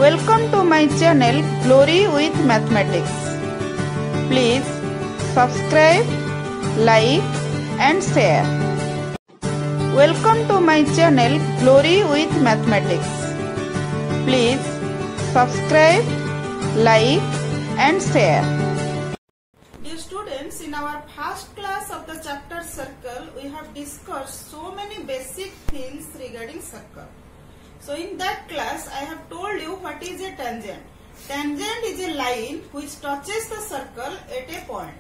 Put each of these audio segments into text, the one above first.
Welcome to my channel Glory with Mathematics. Please subscribe, like and share. Welcome to my channel Glory with Mathematics. Please subscribe, like and share. Dear students, in our first class of the chapter circle, we have discussed so many basic things regarding circle. So in that class, I have told you what is a tangent. Tangent is a line which touches the circle at a point.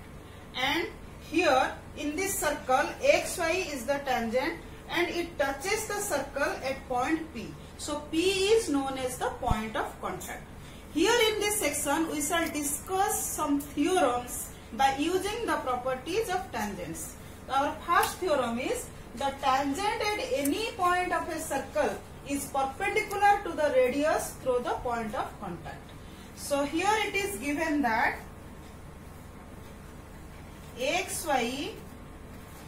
And here in this circle, xy is the tangent and it touches the circle at point P. So P is known as the point of contact. Here in this section, we shall discuss some theorems by using the properties of tangents. Our first theorem is the tangent at any point of a circle is perpendicular to the radius through the point of contact. So here it is given that xy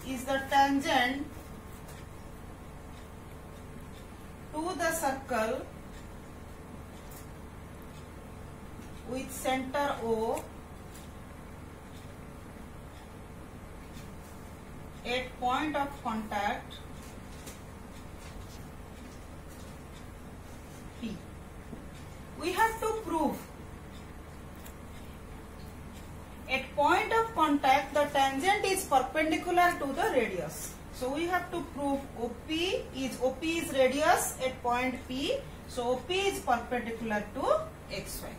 is the tangent to the circle with center O at point of contact P. We have to prove at point of contact the tangent is perpendicular to the radius. So we have to prove OP is radius at point P. So OP is perpendicular to xy.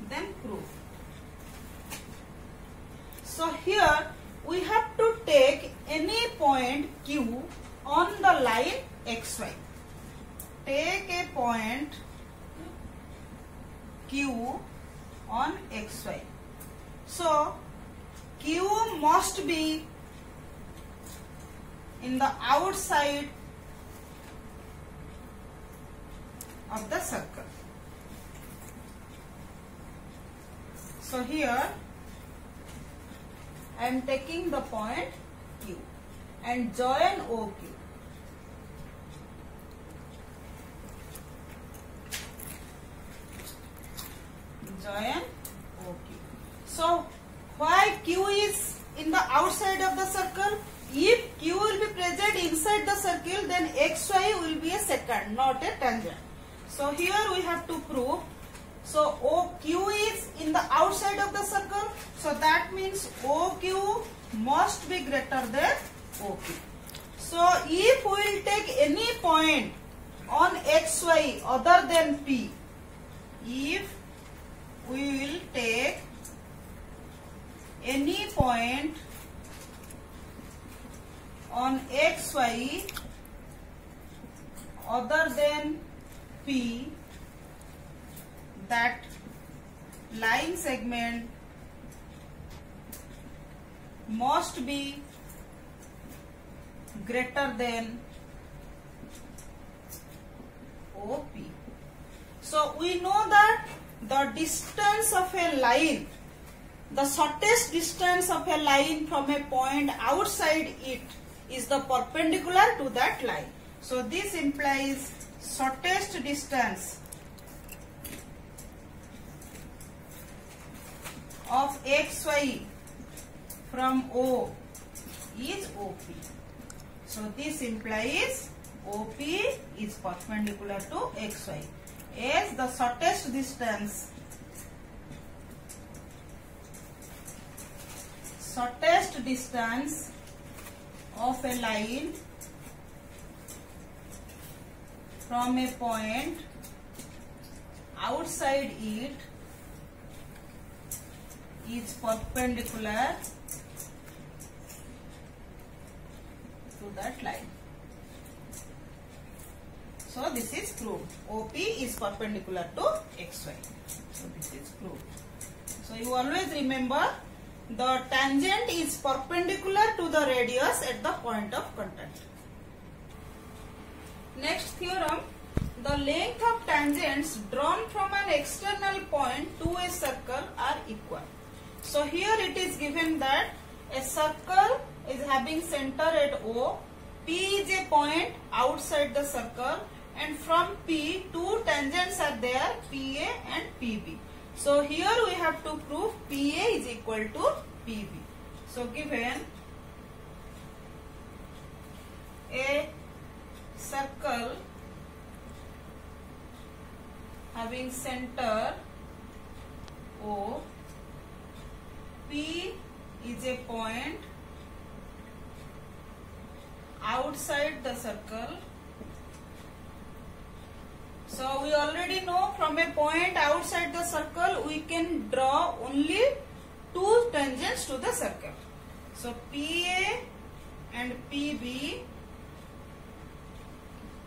Then prove. So here we have to take any point Q on the line xy. Take a point Q on xy. So Q must be in the outside of the circle. So here I am taking the point Q and join OQ. Join OQ. So why Q is in the outside of the circle? If Q will be present inside the circle, then xy will be a secant, not a tangent. So here we have to prove. So OQ is in the outside of the circle. So that means OQ must be greater than OQ. So if we will take any point on xy other than P, if we will take any point on xy other than P, that line segment must be greater than OP. So we know that the distance of a line, the shortest distance of a line from a point outside it is the perpendicular to that line. So this implies shortest distance of xy from O is OP. So this implies OP is perpendicular to xy, as the shortest distance of a line from a point outside it is perpendicular to that line. So this is proved. OP is perpendicular to xy. So this is proved. So you always remember the tangent is perpendicular to the radius at the point of contact. Next theorem, the length of tangents drawn from an external point to a circle are equal. So here it is given that a circle is having center at O, P is a point outside the circle and from P, two tangents are there, PA and PB. So here we have to prove PA is equal to PB. So given a circle having center O, P is a point outside the circle. So we already know from a point outside the circle we can draw only two tangents to the circle. So PA and PB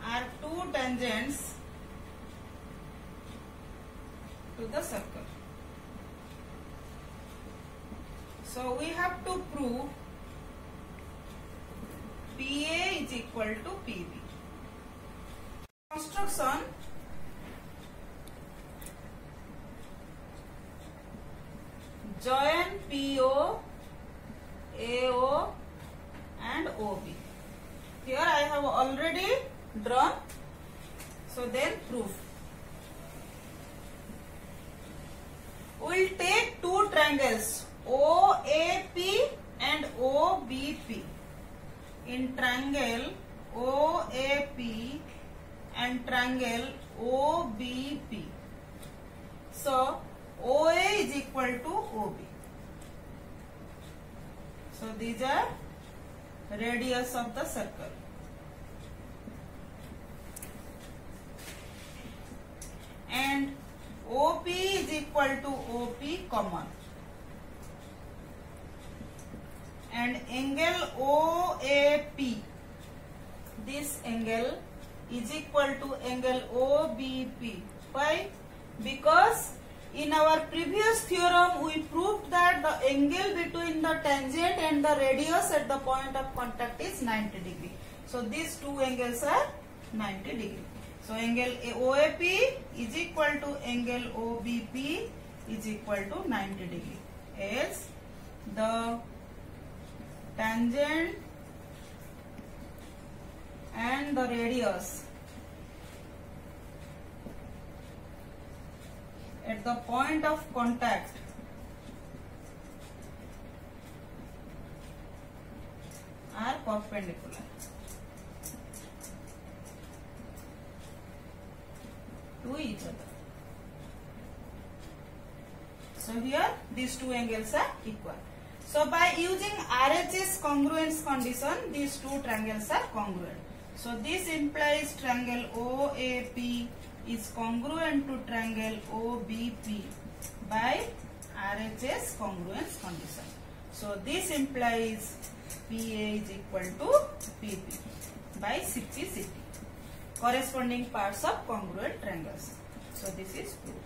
are two tangents to the circle. So we have to prove PA is equal to PB. Construction. Join PO, AO and OB. Here I have already drawn. So then proof. We will take two triangles OAP and OBP. In triangle OAP and triangle OBP. So OA is equal to OB. So these are radius of the circle. And OP is equal to OP common. And angle OAP, this angle is equal to angle OBP. Why? Because in our previous theorem we proved that the angle between the tangent and the radius at the point of contact is 90 degree. So these two angles are 90 degree. So angle OAP is equal to angle OBP is equal to 90 degree. As the tangent and the radius at the point of contact are perpendicular. To each other. So here these two angles are equal. So by using RHS congruence condition, these two triangles are congruent. So this implies triangle OAP is congruent to triangle OBP by RHS congruence condition. So this implies PA is equal to PP by CP. Corresponding parts of congruent triangles. So this is proved.